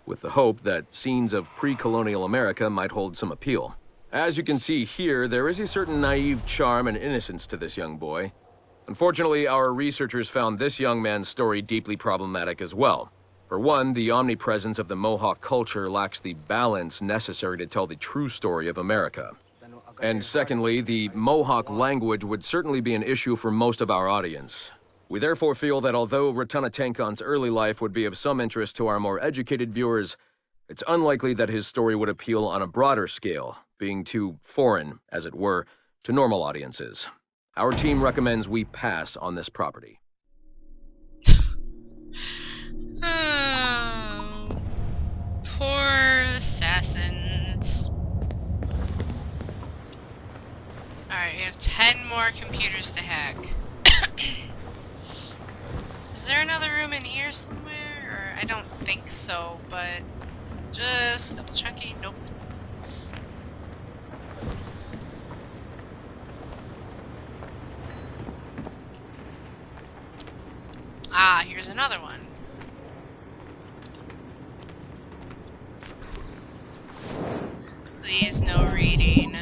with the hope that scenes of pre-colonial America might hold some appeal. As you can see here, there is a certain naive charm and innocence to this young boy. Unfortunately, our researchers found this young man's story deeply problematic as well. For one, the omnipresence of the Mohawk culture lacks the balance necessary to tell the true story of America. And secondly, the Mohawk language would certainly be an issue for most of our audience. We therefore feel that although Rattanatankon's early life would be of some interest to our more educated viewers, it's unlikely that his story would appeal on a broader scale, being too foreign, as it were, to normal audiences. Our team recommends we pass on this property. Oh, poor assassins. Alright, we have 10 more computers to hack. Is there another room in here somewhere? Or I don't think so, but just double checking. Nope. Ah, here's another one. Please, no reading.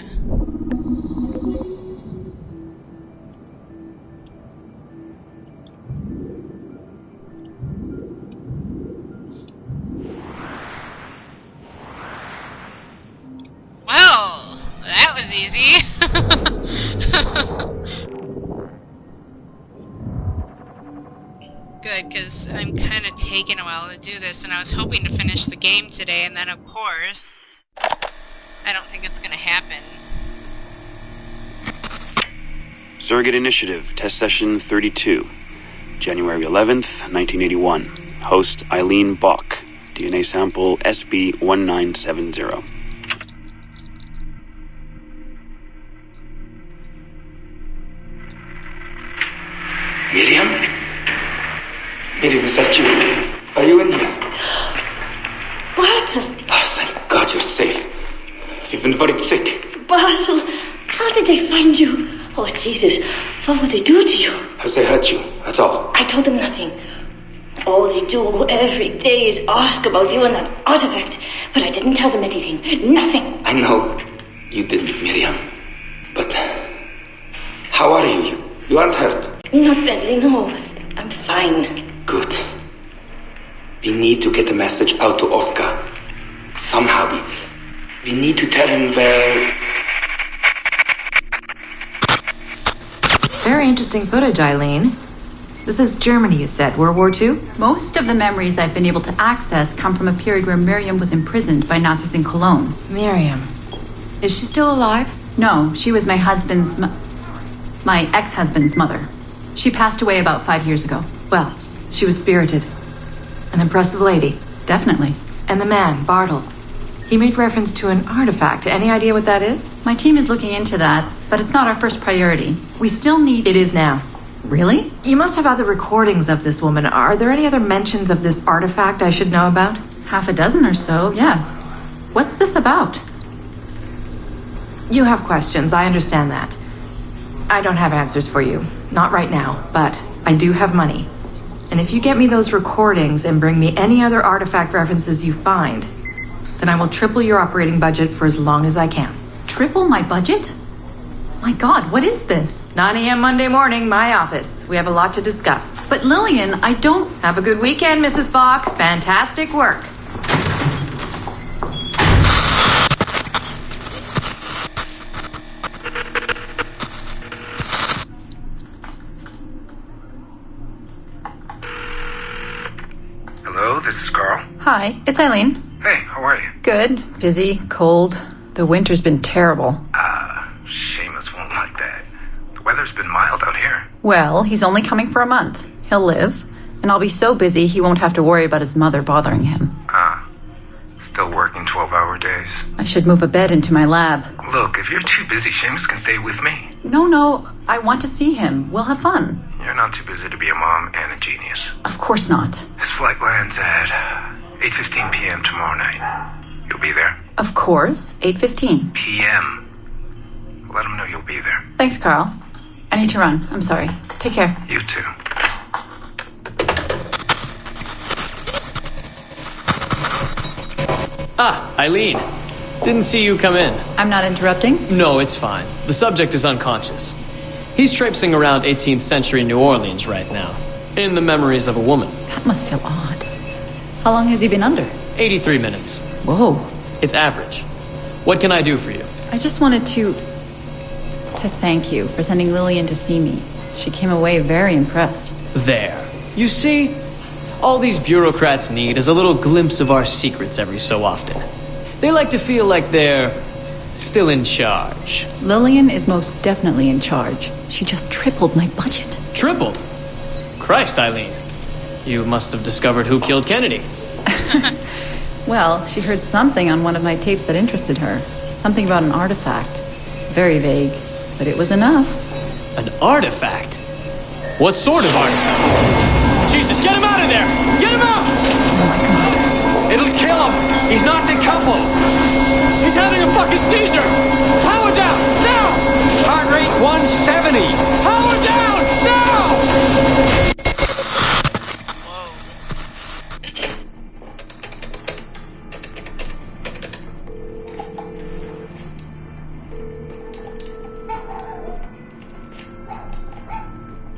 Well, that was easy. Good, because I'm kind of taking a while to do this, and I was hoping to finish the game today, and then of course, I don't think it's going to happen. Surrogate Initiative, Test Session 32, January 11th, 1981. Host Eileen Bach, DNA sample SB1970. Miriam? Miriam, is that you? Are you in here? Bartle! Oh, thank God you're safe. You've been very sick. Bartle! How did they find you? Oh, Jesus. What would they do to you? Has they hurt you at all? I told them nothing. All they do every day is ask about you and that artifact. But I didn't tell them anything. Nothing. I know you didn't, Miriam. But how are you? You aren't hurt? Not badly, no. I'm fine. Good. We need to get the message out to Oscar. Somehow. We need to tell him where... Very interesting footage, Eileen. This is Germany, you said. World War II? Most of the memories I've been able to access come from a period where Miriam was imprisoned by Nazis in Cologne. Miriam. Is she still alive? No, she was my ex-husband's mother. She passed away about 5 years ago. Well, she was spirited. An impressive lady. Definitely. And the man, Bartle. He made reference to an artifact. Any idea what that is? My team is looking into that, but it's not our first priority. We still need... It is now. Really? You must have other recordings of this woman. Are there any other mentions of this artifact I should know about? Half a dozen or so, yes. What's this about? You have questions, I understand that. I don't have answers for you. Not right now, but I do have money. And if you get me those recordings and bring me any other artifact references you find, then I will triple your operating budget for as long as I can. Triple my budget? My God, what is this? 9 a.m. Monday morning, my office. We have a lot to discuss. But Lillian, I don't... Have a good weekend, Mrs. Bach. Fantastic work. Hello, this is Carl. Hi, it's Eileen. Hey, how are you? Good. Busy, cold. The winter's been terrible. Seamus won't like that. The weather's been mild out here. Well, he's only coming for a month. He'll live. And I'll be so busy he won't have to worry about his mother bothering him. Still working 12-hour days. I should move a bed into my lab. Look, if you're too busy, Seamus can stay with me. No, I want to see him. We'll have fun. You're not too busy to be a mom and a genius. Of course not. His flight lands at 8:15 p.m. tomorrow night. You'll be there? Of course. 8:15. p.m. Let him know you'll be there. Thanks, Carl. I need to run. I'm sorry. Take care. You too. Ah, Eileen. Didn't see you come in. I'm not interrupting? No, it's fine. The subject is unconscious. He's traipsing around 18th century New Orleans right now, in the memories of a woman. That must feel odd. How long has he been under? 83 minutes. Whoa. It's average. What can I do for you? I just wanted to thank you for sending Lillian to see me. She came away very impressed. There. You see, all these bureaucrats need is a little glimpse of our secrets every so often. They like to feel like they're still in charge. Lillian is most definitely in charge. She just tripled my budget. Tripled? Christ, Eileen. You must have discovered who killed Kennedy. Well, she heard something on one of my tapes that interested her. Something about an artifact. Very vague, but it was enough. An artifact? What sort of artifact? Jesus, get him out of there! Get him out! Oh my god. It'll kill him! He's not decoupled! He's having a fucking seizure! Power down! Now! Heart rate 170! Power down! Now!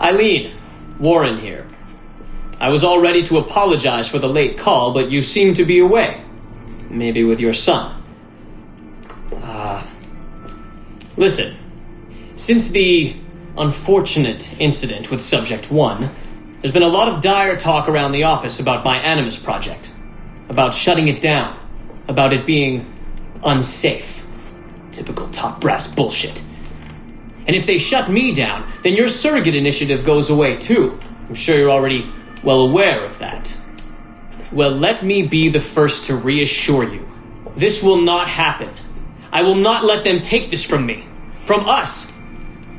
Eileen, Warren here. I was all ready to apologize for the late call, but you seem to be away. Maybe with your son. Listen. Since the unfortunate incident with Subject 1, there's been a lot of dire talk around the office about my Animus project. About shutting it down. About it being unsafe. Typical top brass bullshit. And if they shut me down, then your surrogate initiative goes away too. I'm sure you're already well aware of that. Well, let me be the first to reassure you. This will not happen. I will not let them take this from me. From us.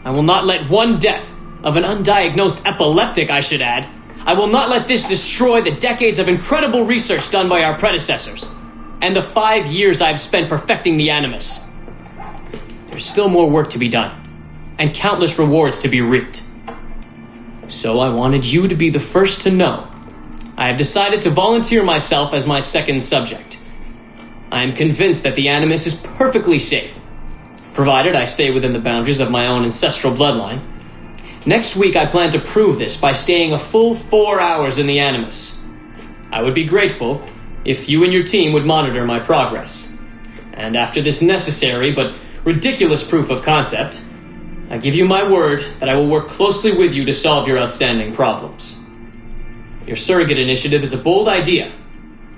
I will not let one death, of an undiagnosed epileptic I should add, I will not let this destroy the decades of incredible research done by our predecessors, and the 5 years I've spent perfecting the Animus. There's still more work to be done, and countless rewards to be reaped. So I wanted you to be the first to know. I have decided to volunteer myself as my second subject. I am convinced that the Animus is perfectly safe, provided I stay within the boundaries of my own ancestral bloodline. Next week I plan to prove this by staying a full 4 hours in the Animus. I would be grateful if you and your team would monitor my progress. And after this necessary but ridiculous proof of concept, I give you my word that I will work closely with you to solve your outstanding problems. Your surrogate initiative is a bold idea,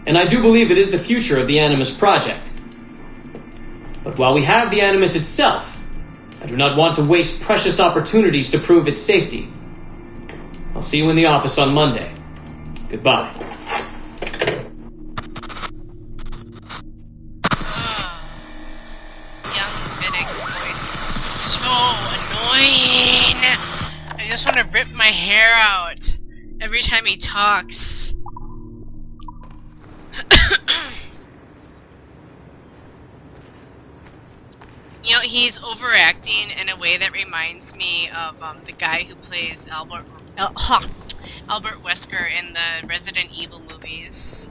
and I do believe it is the future of the Animus project. But while we have the Animus itself, I do not want to waste precious opportunities to prove its safety. I'll see you in the office on Monday. Goodbye. Young Vinic's voice is so annoying. I just want to rip my hair out every time he talks. You know, he's overacting in a way that reminds me of the guy who plays Albert Wesker in the Resident Evil movies.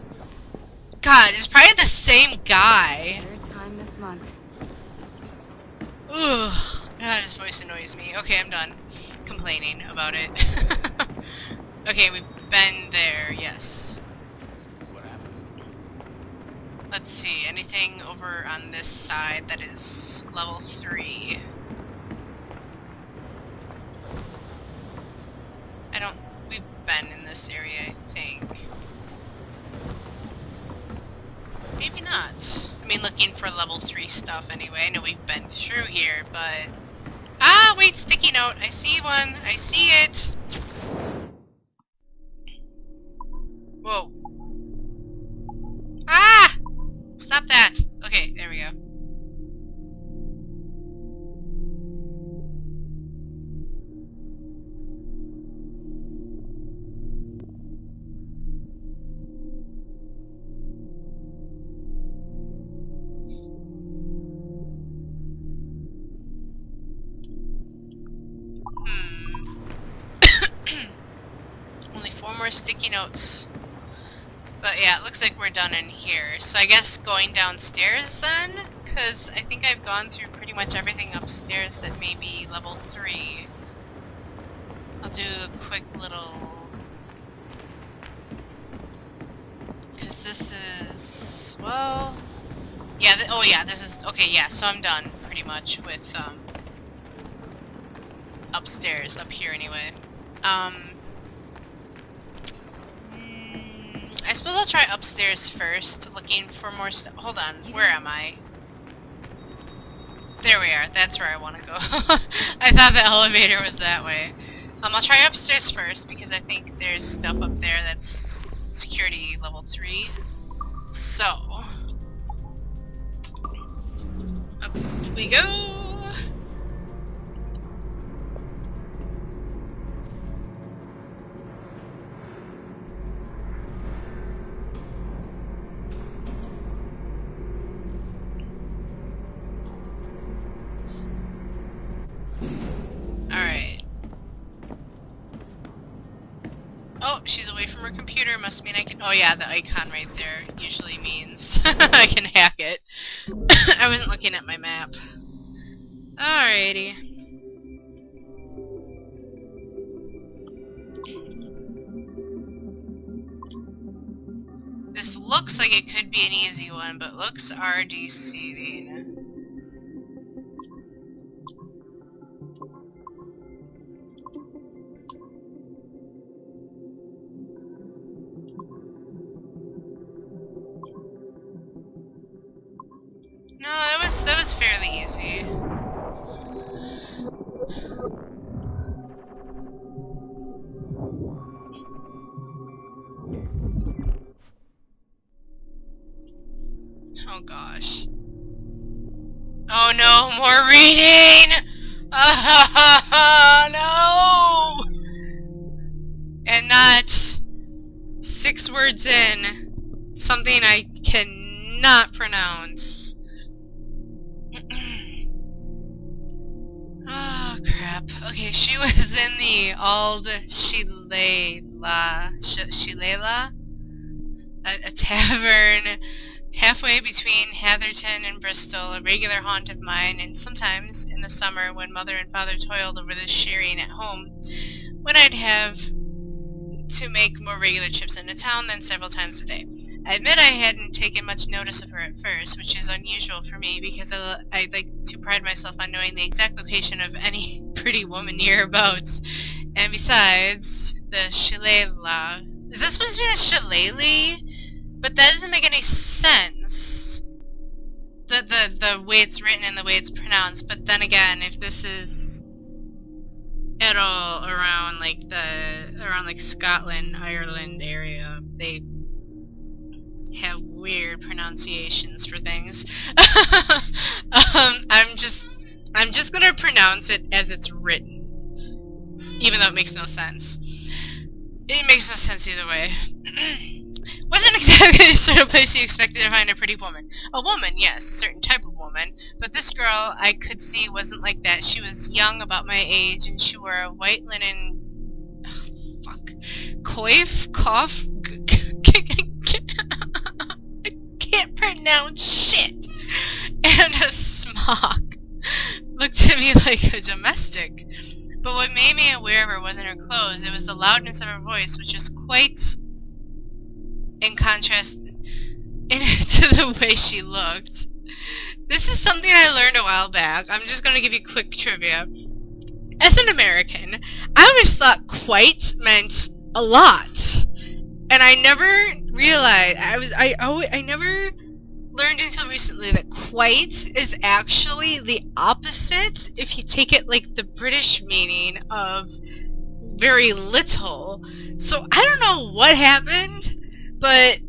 God, it's probably the same guy. Third time this month. Ooh, God, his voice annoys me. Okay, I'm done complaining about it. Okay, we've been there, yes. Let's see, anything over on this side that is level 3? We've been in this area, I think. Maybe not. I mean, looking for level 3 stuff anyway. I know we've been through here, but... Ah, wait, sticky note! I see one! I see it! Whoa. Ah! Stop that! Okay, there we go. Only 4 more sticky notes. But yeah, it looks like we're done in here. So I guess going downstairs then? Because I think I've gone through pretty much everything upstairs that may be level 3. I'll do a quick little... Because this is... well... yeah, oh yeah, this is... okay, yeah, so I'm done, pretty much, with, upstairs, up here anyway. I suppose I'll try upstairs first, looking for more stuff. Hold on, where am I? There we are, that's where I want to go. I thought the elevator was that way. I'll try upstairs first, because I think there's stuff up there that's security level 3. So... up we go! Alright. Oh, she's away from her computer, must mean I can... oh yeah, the icon right there usually means I can hack it. I wasn't looking at my map. Alrighty. This looks like it could be an easy one, but looks are deceiving. No, that was fairly easy. Oh gosh. Oh no, more reading! No! And not 6 words in, something I cannot pronounce. Oh crap. Okay, she was in the Old Shilela, a tavern halfway between Hatherton and Bristol, a regular haunt of mine, and sometimes in the summer when Mother and Father toiled over the shearing at home, when I'd have to make more regular trips into town than several times a day. I admit I hadn't taken much notice of her at first, which is unusual for me because I like to pride myself on knowing the exact location of any pretty woman hereabouts. And besides, the Shilela... is this supposed to be the Shillelagh? But that doesn't make any sense. The way it's written and the way it's pronounced. But then again, if this is at all around like Scotland, Ireland area, they have weird pronunciations for things. I'm just gonna pronounce it as it's written, even though it makes no sense. It makes no sense either way. Wasn't exactly the sort of place you expected to find a pretty woman. A woman, yes, a certain type of woman, but this girl I could see wasn't like that. She was young, about my age, and she wore a white linen... coif? I can't pronounce shit! And a smock. Looked to me like a domestic. But what made me aware of her wasn't her clothes, it was the loudness of her voice, which was quite in contrast to the way she looked. This is something I learned a while back. I'm just going to give you quick trivia. As an American, I always thought quite meant a lot. And I never realized, I never learned until recently that quite is actually the opposite if you take it like the British meaning of very little. So I don't know what happened, but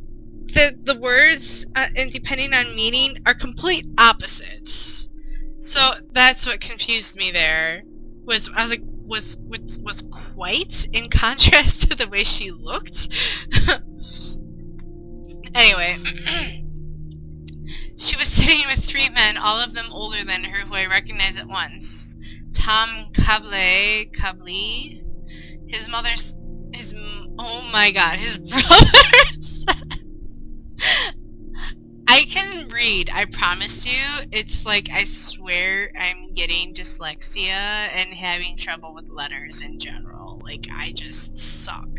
the words, and depending on meaning, are complete opposites. So that's what confused me there. I was like, was quite in contrast to the way she looked? Anyway. She was sitting with 3 men, all of them older than her, who I recognized at once. Tom Cable, his mother's, oh my god, his brother, I can read, I promise you. It's like, I swear I'm getting dyslexia and having trouble with letters in general. Like, I just suck.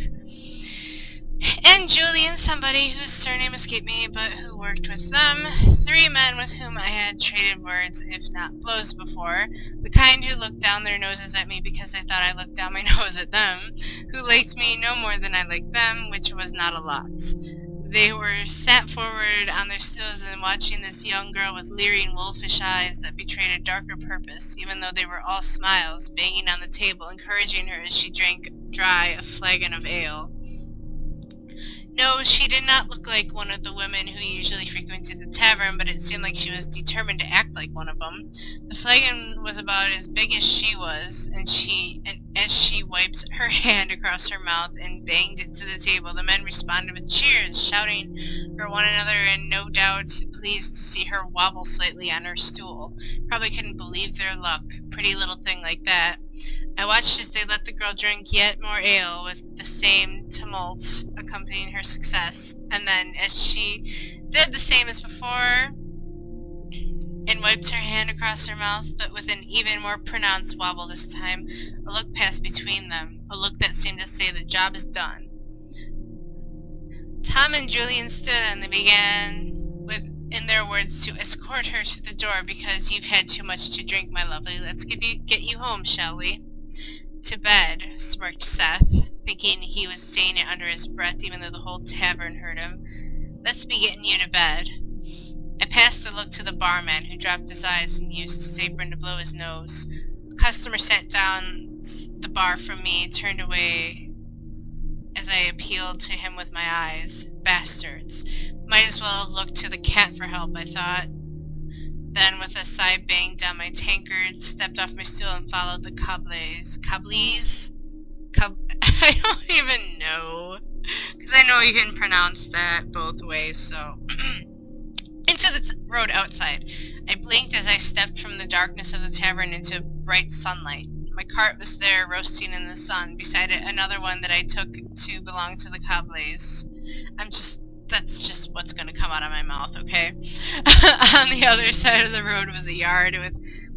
And Julian, somebody whose surname escaped me, but who worked with them. 3 men with whom I had traded words, if not blows before. The kind who looked down their noses at me because they thought I looked down my nose at them. Who liked me no more than I liked them, which was not a lot. They were sat forward on their stools and watching this young girl with leering wolfish eyes that betrayed a darker purpose, even though they were all smiles, banging on the table, encouraging her as she drank dry a flagon of ale. No, she did not look like one of the women who usually frequented the tavern, but it seemed like she was determined to act like one of them. The flagon was about as big as she was, and as she wiped her hand across her mouth and banged it to the table, the men responded with cheers, shouting for one another and no doubt pleased to see her wobble slightly on her stool. Probably couldn't believe their luck. Pretty little thing like that. I watched as they let the girl drink yet more ale with the same tumult accompanying her success, and then as she did the same as before and wiped her hand across her mouth, but with an even more pronounced wobble this time, a look passed between them, a look that seemed to say the job is done. Tom and Julian stood and they began in their words, to escort her to the door because you've had too much to drink, my lovely. Let's get you home, shall we? To bed, smirked Seth, thinking he was saying it under his breath even though the whole tavern heard him. Let's be getting you to bed. I passed a look to the barman, who dropped his eyes and used his apron to blow his nose. A customer sat down the bar from me, turned away as I appealed to him with my eyes. Bastards. Might as well have looked to the cat for help, I thought. Then, with a sigh, banged down my tankard, stepped off my stool, and followed the Cobleys. Cobleys? I don't even know. Because I know you can pronounce that both ways, so... into the road outside. I blinked as I stepped from the darkness of the tavern into bright sunlight. My cart was there, roasting in the sun. Beside it, another one that I took to belong to the Cobleys. That's just what's going to come out of my mouth, okay? On the other side of the road was a yard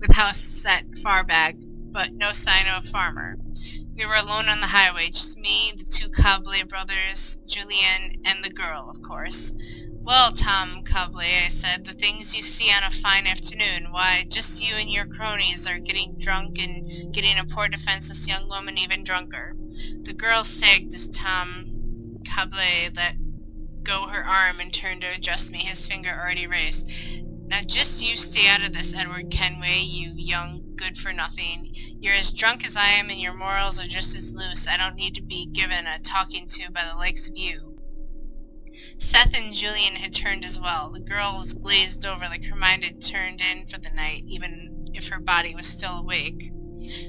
with house set far back, but no sign of a farmer. We were alone on the highway, just me, the 2 Cobley brothers, Julian, and the girl, of course. Well, Tom Cobley, I said, the things you see on a fine afternoon, why, just you and your cronies are getting drunk and getting a poor defenseless young woman even drunker. The girl sagged as Tom Cobley let go her arm and turned to adjust me, his finger already raised. Now just you stay out of this, Edward Kenway, you young good-for-nothing. You're as drunk as I am and your morals are just as loose. I don't need to be given a talking to by the likes of you. Seth and Julian had turned as well. The girl was glazed over like her mind had turned in for the night, even if her body was still awake.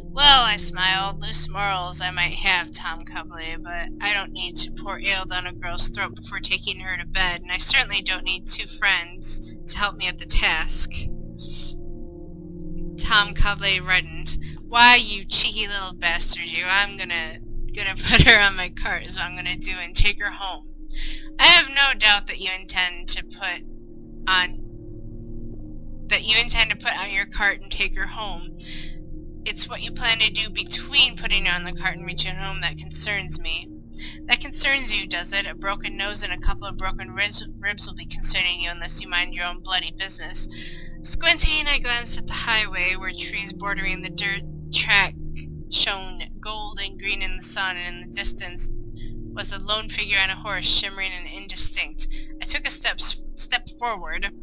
Well, I smiled. Loose morals I might have, Tom Cobley, but I don't need to pour ale down a girl's throat before taking her to bed, and I certainly don't need 2 friends to help me at the task. Tom Cobley reddened. Why, you cheeky little bastard, you. I'm gonna put her on my cart is what I'm gonna do and take her home. I have no doubt that you intend to put on your cart and take her home. It's what you plan to do between putting her on the cart and reaching home that concerns me. That concerns you, does it? A broken nose and a couple of broken ribs will be concerning you unless you mind your own bloody business. Squinting, I glanced at the highway where trees bordering the dirt track shone gold and green in the sun, and in the distance was a lone figure on a horse, shimmering and indistinct. I took a step forward,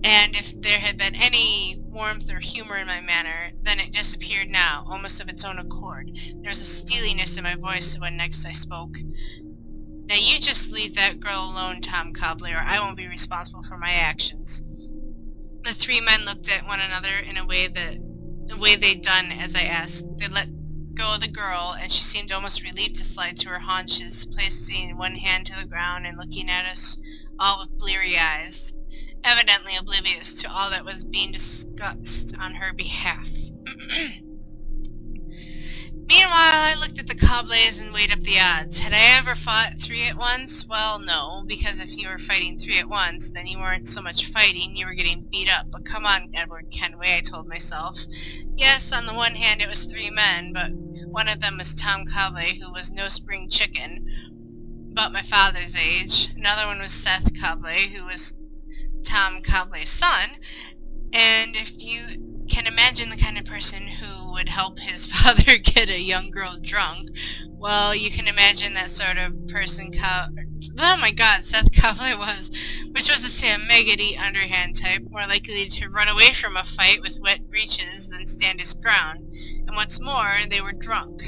and if there had been any warmth or humor in my manner, then it disappeared now, almost of its own accord. There was a steeliness in my voice when next I spoke. Now you just leave that girl alone, Tom Cobley, or I won't be responsible for my actions. The 3 men looked at one another in the way they'd done as I asked. They let go of the girl, and she seemed almost relieved to slide to her haunches, placing one hand to the ground and looking at us all with bleary eyes, evidently oblivious to all that was being discussed on her behalf. Meanwhile, I looked at the cobblers and weighed up the odds. Had I ever fought 3 at once? Well, no, because if you were fighting 3 at once, then you weren't so much fighting, you were getting beat up. But come on, Edward Kenway, I told myself. Yes, on the one hand it was 3 men, but one of them was Tom Cobley, who was no spring chicken, about my father's age. Another one was Seth Cobley, who was Tom Cobley's son. And if you can imagine the kind of person who would help his father get a young girl drunk, well, you can imagine that sort of person oh my god, Seth Cobley was, which was to say a mega D underhand type, more likely to run away from a fight with wet breeches than stand his ground. And what's more, they were drunk.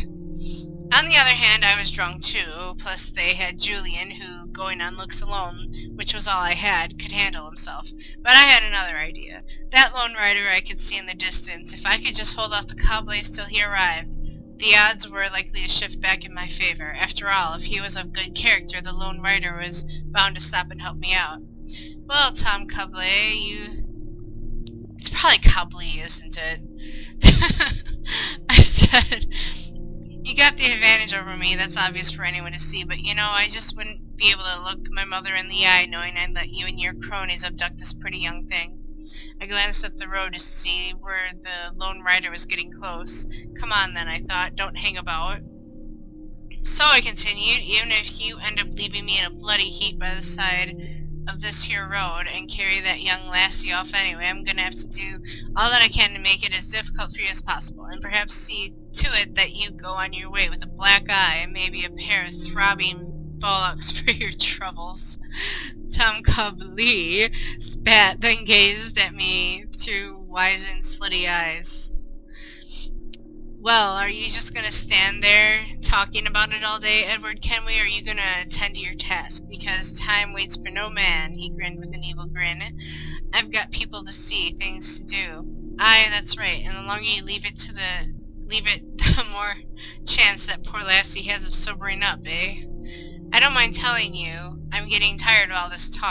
On the other hand, I was drunk too, plus they had Julian, who, going on looks alone, which was all I had, could handle himself. But I had another idea. That lone rider I could see in the distance, if I could just hold off the Cobleys till he arrived, the odds were likely to shift back in my favor. After all, if he was of good character, the lone rider was bound to stop and help me out. Well, Tom Cobley, It's probably Cobley, isn't it? I said... You got the advantage over me, that's obvious for anyone to see, but you know, I just wouldn't be able to look my mother in the eye knowing I'd let you and your cronies abduct this pretty young thing. I glanced up the road to see where the lone rider was getting close. Come on then, I thought, don't hang about. So I continued, even if you end up leaving me in a bloody heap by the side of this here road and carry that young lassie off anyway, I'm gonna have to do all that I can to make it as difficult for you as possible, and perhaps see to it that you go on your way with a black eye and maybe a pair of throbbing bullocks for your troubles. Tom Cobley spat, then gazed at me through wizened, slitty eyes. Well, are you just gonna stand there talking about it all day, Edward Kenway, or are you gonna attend to your task? Because time waits for no man, he grinned with an evil grin. I've got people to see, things to do. Aye, that's right, and the longer you leave it, the more chance that poor lassie has of sobering up, eh? I don't mind telling you, I'm getting tired of all this talk.